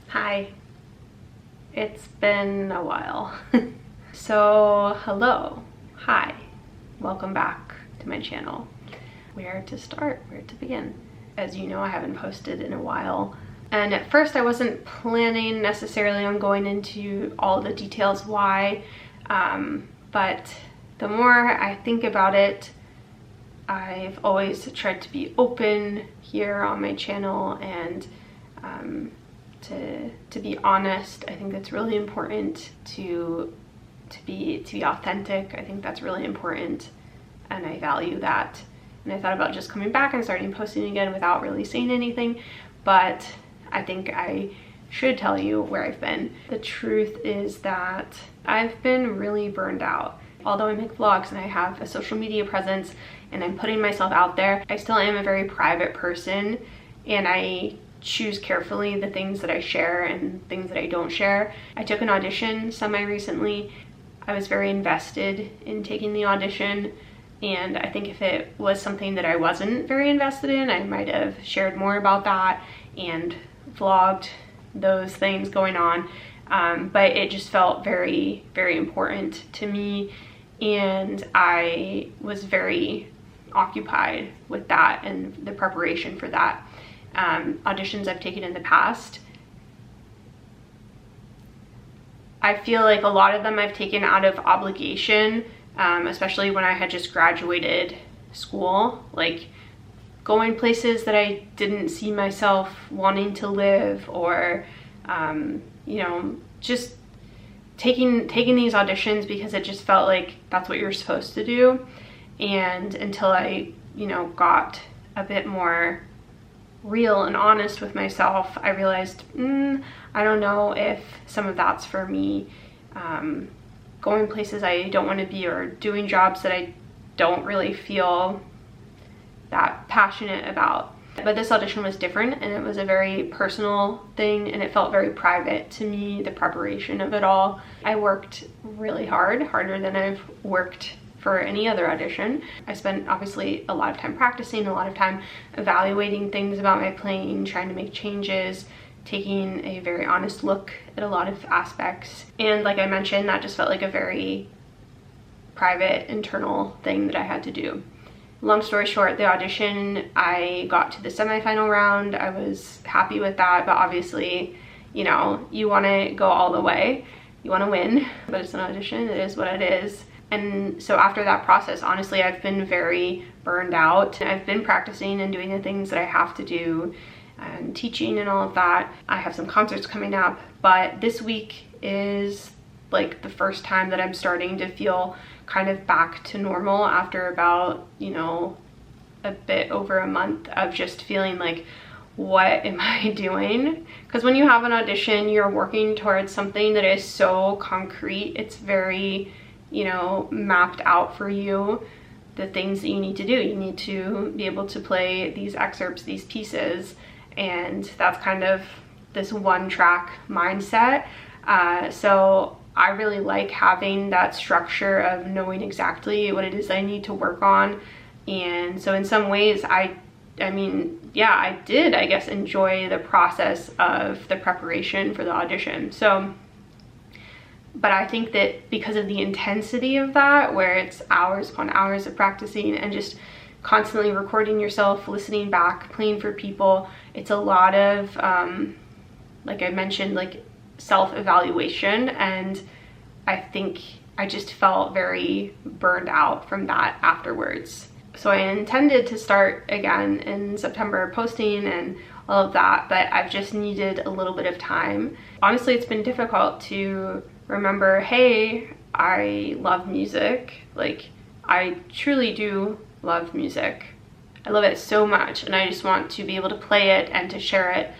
Hi. It's been a while. So, hello. Hi. Welcome back to my channel. Where to start? Where to begin? As you know, I haven't posted in a while. And at first I wasn't planning necessarily on going into all the details why, but the more I think about it, I've always tried to be open here on my channel and to be honest. I think that's really important to be authentic. I think that's really important, and I value that. And I thought about just coming back and starting posting again without really saying anything, but I think I should tell you where I've been. The truth is that I've been really burned out. Although I make vlogs and I have a social media presence and I'm putting myself out there, I still am a very private person, and I choose carefully the things that I share and things that I don't share. I took an audition semi-recently. I was very invested in taking the audition, and I think if it was something that I wasn't very invested in, I might have shared more about that and vlogged those things going on. But it just felt very, very important to me, and I was very occupied with that and the preparation for that. Auditions I've taken in the past, I feel like a lot of them I've taken out of obligation, especially when I had just graduated school, like going places that I didn't see myself wanting to live, or you know, just taking these auditions because it just felt like that's what you're supposed to do. And until I, you know, got a bit more real and honest with myself, I realized, I don't know if some of that's for me. Going places I don't want to be, or doing jobs that I don't really feel that passionate about. But this audition was different, and it was a very personal thing, and it felt very private to me, the preparation of it all. I worked really hard, harder than I've worked for any other audition. I spent obviously a lot of time practicing, a lot of time evaluating things about my playing, trying to make changes, taking a very honest look at a lot of aspects. And like I mentioned, that just felt like a very private, internal thing that I had to do. Long story short, the audition, I got to the semifinal round. I was happy with that, but obviously, you know, you want to go all the way. You want to win, but it's an audition. It is what it is. And so after that process, honestly, I've been very burned out. I've been practicing and doing the things that I have to do and teaching and all of that. I have some concerts coming up, but this week is like the first time that I'm starting to feel kind of back to normal after about, you know, a bit over a month of just feeling like, what am I doing? Because when you have an audition, you're working towards something that is so concrete. It's very, you know, mapped out for you, the things that you need to do. You need to be able to play these excerpts, these pieces, and that's kind of this one track mindset. So I really like having that structure of knowing exactly what it is I need to work on. And so in some ways, I mean, yeah, I did, I guess, enjoy the process of the preparation for the audition. So, but I think that because of the intensity of that, where it's hours upon hours of practicing and just constantly recording yourself, listening back, playing for people, it's a lot of, like I mentioned, like self-evaluation, and I think I just felt very burned out from that afterwards. So I intended to start again in September posting and all of that, but I've just needed a little bit of time. Honestly, it's been difficult to remember, hey, I love music. Like, I truly do love music. I love it so much, and I just want to be able to play it and to share it.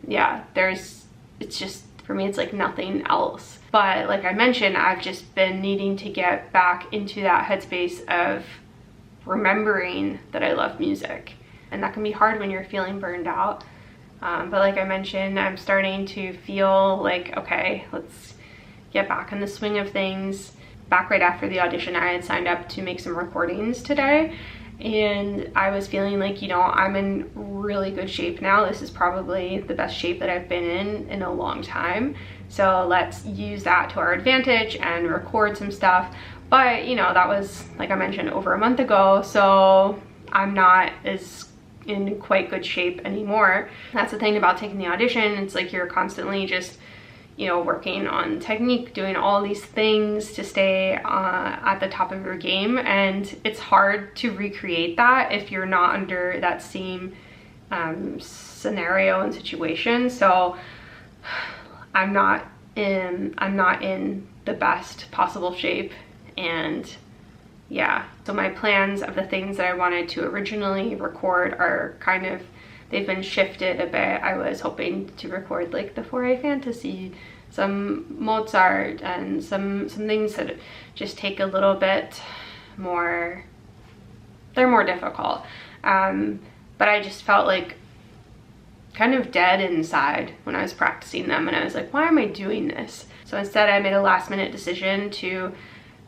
Yeah, it's just, for me, it's like nothing else. But like I mentioned, I've just been needing to get back into that headspace of remembering that I love music. And that can be hard when you're feeling burned out. But like I mentioned, I'm starting to feel like, okay, let's get back in the swing of things. Back right after the audition, I had signed up to make some recordings today. and I was feeling like, you know, I'm in really good shape now. This is probably the best shape that I've been in a long time. So let's use that to our advantage and record some stuff. But, you know, that was, like I mentioned, over a month ago. So I'm not as in quite good shape anymore. That's the thing about taking the audition. It's like you're constantly just, you know, working on technique, doing all these things to stay at the top of your game. And it's hard to recreate that if you're not under that same scenario and situation. So I'm not in the best possible shape. And yeah, so my plans of the things that I wanted to originally record are kind of, they've been shifted a bit. I was hoping to record like the Foray Fantasy, some Mozart, and some things that just take a little bit more, they're more difficult. But I just felt like kind of dead inside when I was practicing them, and I was like, why am I doing this? So instead I made a last minute decision to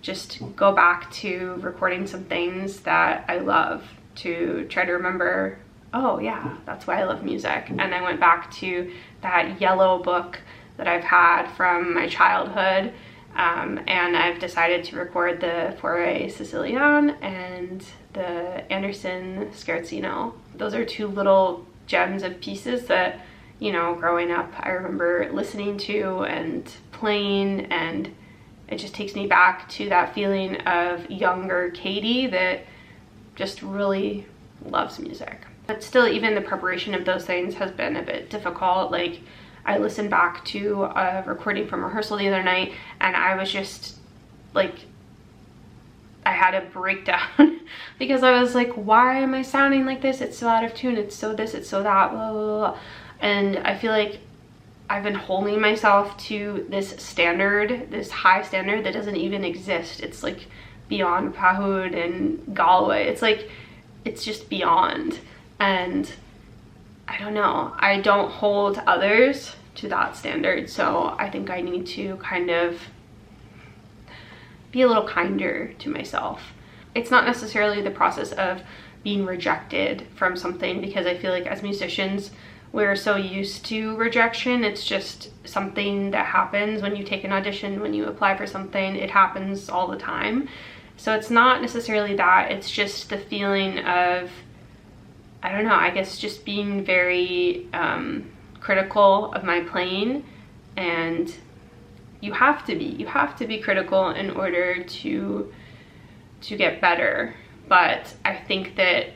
just go back to recording some things that I love, to try to remember, oh yeah, that's why I love music. And I went back to that yellow book that I've had from my childhood, and I've decided to record the Foray Sicilian and the Anderson Scherzino. Those are two little gems of pieces that, you know, growing up I remember listening to and playing, and it just takes me back to that feeling of younger Katie that just really loves music. But still, even the preparation of those things has been a bit difficult. Like, I listened back to a recording from rehearsal the other night, and I was just like, I had a breakdown because I was like, why am I sounding like this? It's so out of tune, it's so this, it's so that, blah, blah, blah. And I feel like I've been holding myself to this standard, this high standard that doesn't even exist. It's like beyond Pahud and Galway. It's like, it's just beyond. And I don't know, I don't hold others to that standard. So I think I need to kind of be a little kinder to myself. It's not necessarily the process of being rejected from something, because I feel like as musicians, we're so used to rejection. It's just something that happens when you take an audition, when you apply for something, it happens all the time. So it's not necessarily that, it's just the feeling of, I don't know, I guess just being very critical of my playing. And you have to be critical in order to get better. But I think that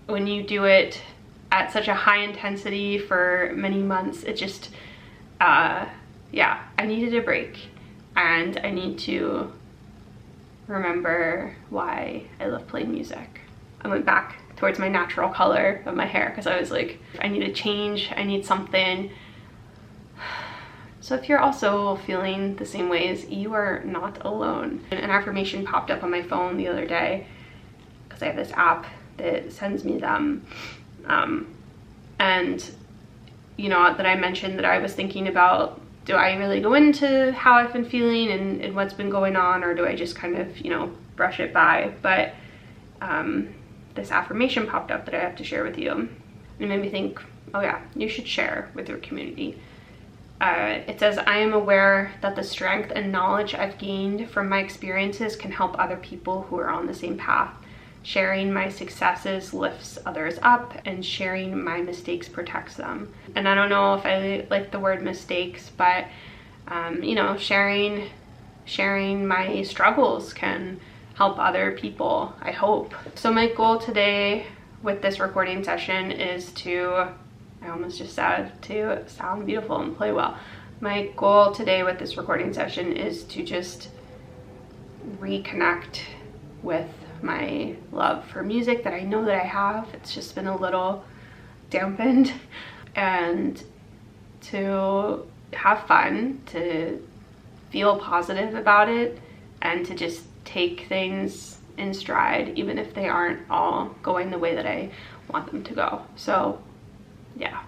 when you do it at such a high intensity for many months, it just, yeah, I needed a break, and I need to remember why I love playing music. I went back towards my natural color of my hair because I was like, I need a change, I need something. So if you're also feeling the same ways, you are not alone. An affirmation popped up on my phone the other day because I have this app that sends me them. And you know, that I mentioned that I was thinking about, do I really go into how I've been feeling and what's been going on, or do I just kind of, you know, brush it by? But this affirmation popped up that I have to share with you. And it made me think, oh yeah, you should share with your community. It says, I am aware that the strength and knowledge I've gained from my experiences can help other people who are on the same path. Sharing my successes lifts others up, and sharing my mistakes protects them. And I don't know if I like the word mistakes, but you know, sharing my struggles can help other people, I hope. So my goal today with this recording session is to, I almost just said, to sound beautiful and play well. My goal today with this recording session is to just reconnect with my love for music that I know that I have. It's just been a little dampened, and to have fun, to feel positive about it, and to just take things in stride, even if they aren't all going the way that I want them to go. So yeah,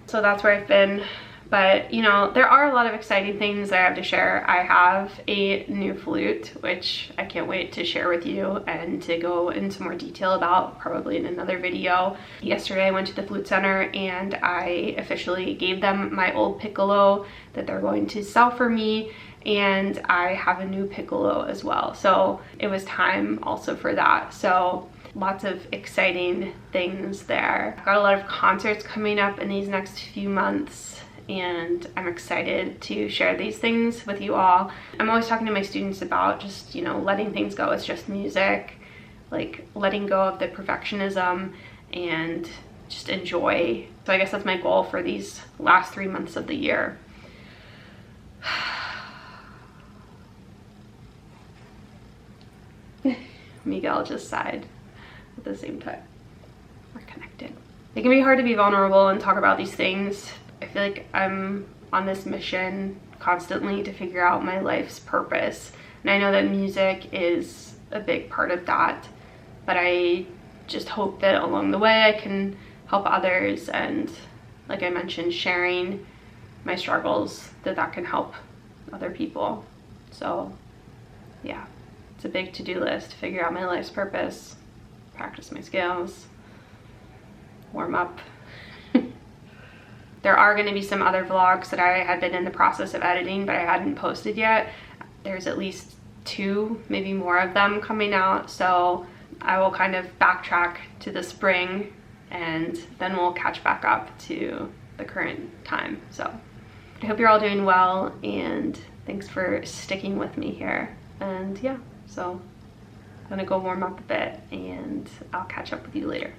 so that's where I've been But you know, there are a lot of exciting things I have to share. I have a new flute, which I can't wait to share with you and to go into more detail about, probably in another video. Yesterday I went to the flute center and I officially gave them my old piccolo that they're going to sell for me, and I have a new piccolo as well. So it was time also for that. So lots of exciting things there. I've got a lot of concerts coming up in these next few months, and I'm excited to share these things with you all. I'm always talking to my students about just, you know, letting things go. It's just music, like letting go of the perfectionism and just enjoy. So I guess that's my goal for these last 3 months of the year. Miguel just sighed at the same time. We're connected. It can be hard to be vulnerable and talk about these things. I feel like I'm on this mission constantly to figure out my life's purpose. And I know that music is a big part of that, but I just hope that along the way I can help others, and like I mentioned, sharing my struggles, that can help other people. So yeah, it's a big to-do list. Figure out my life's purpose, practice my skills, warm up. There are going to be some other vlogs that I had been in the process of editing, but I hadn't posted yet. There's at least 2, maybe more of them coming out. So I will kind of backtrack to the spring, and then we'll catch back up to the current time. So I hope you're all doing well, and thanks for sticking with me here. And yeah, so I'm gonna go warm up a bit, and I'll catch up with you later.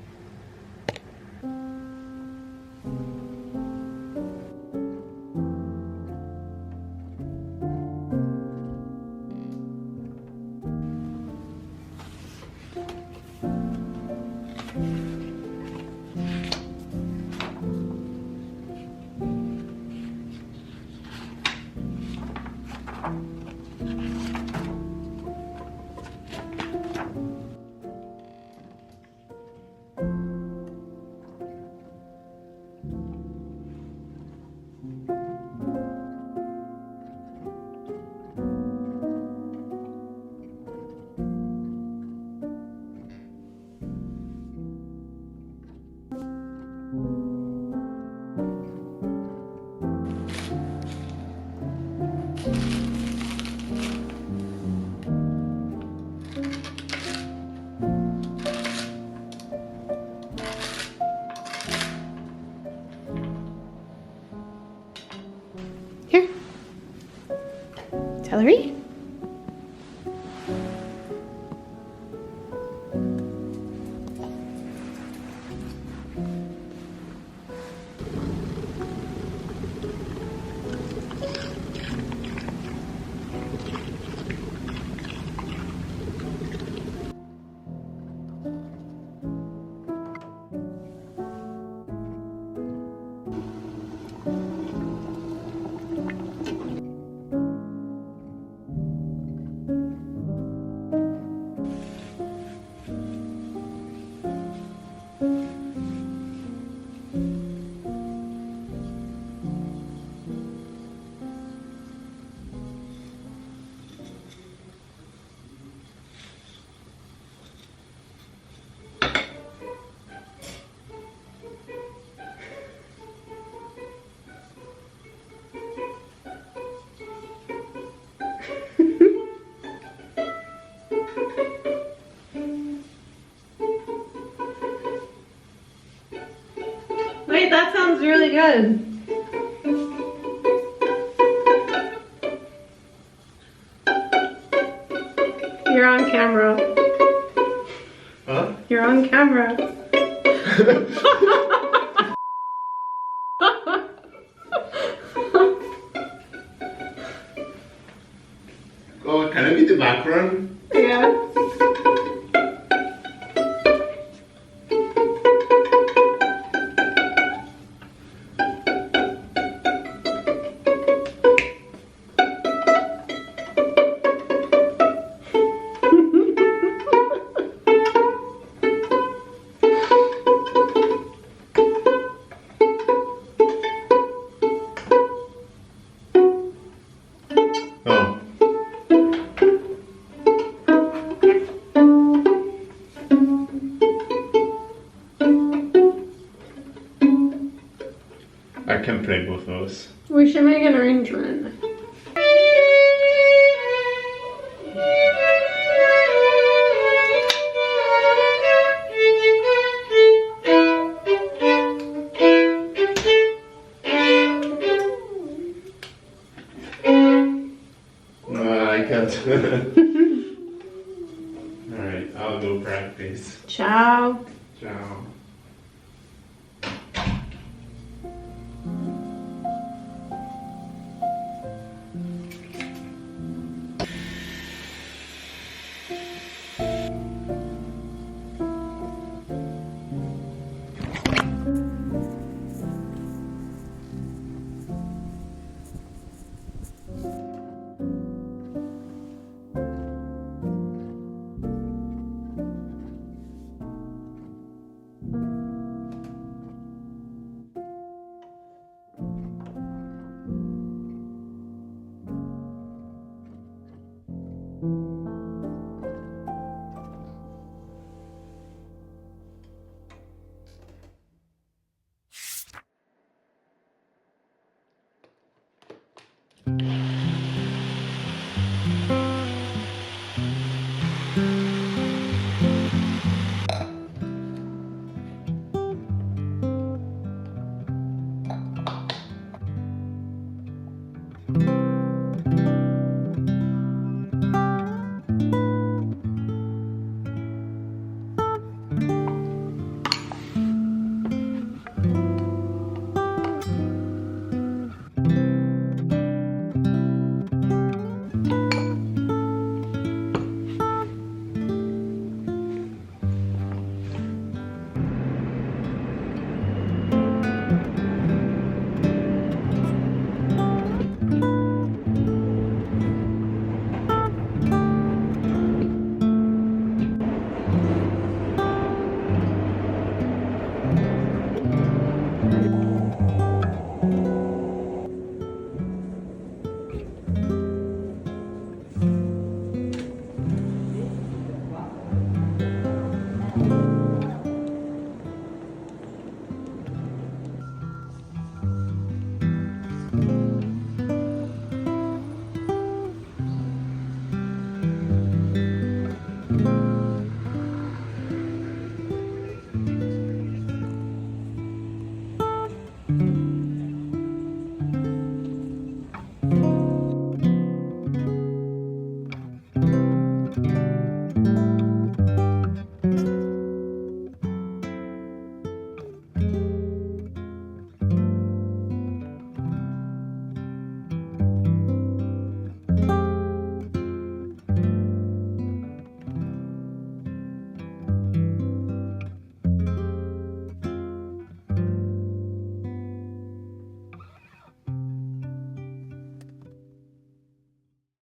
Here, Hillary. Wait, that sounds really good. You're on camera. Huh? You're on camera. Oh, can I be the background? Yeah. can play both those. We should make an arrangement. I can't. Alright, I'll go practice. Ciao. Ciao.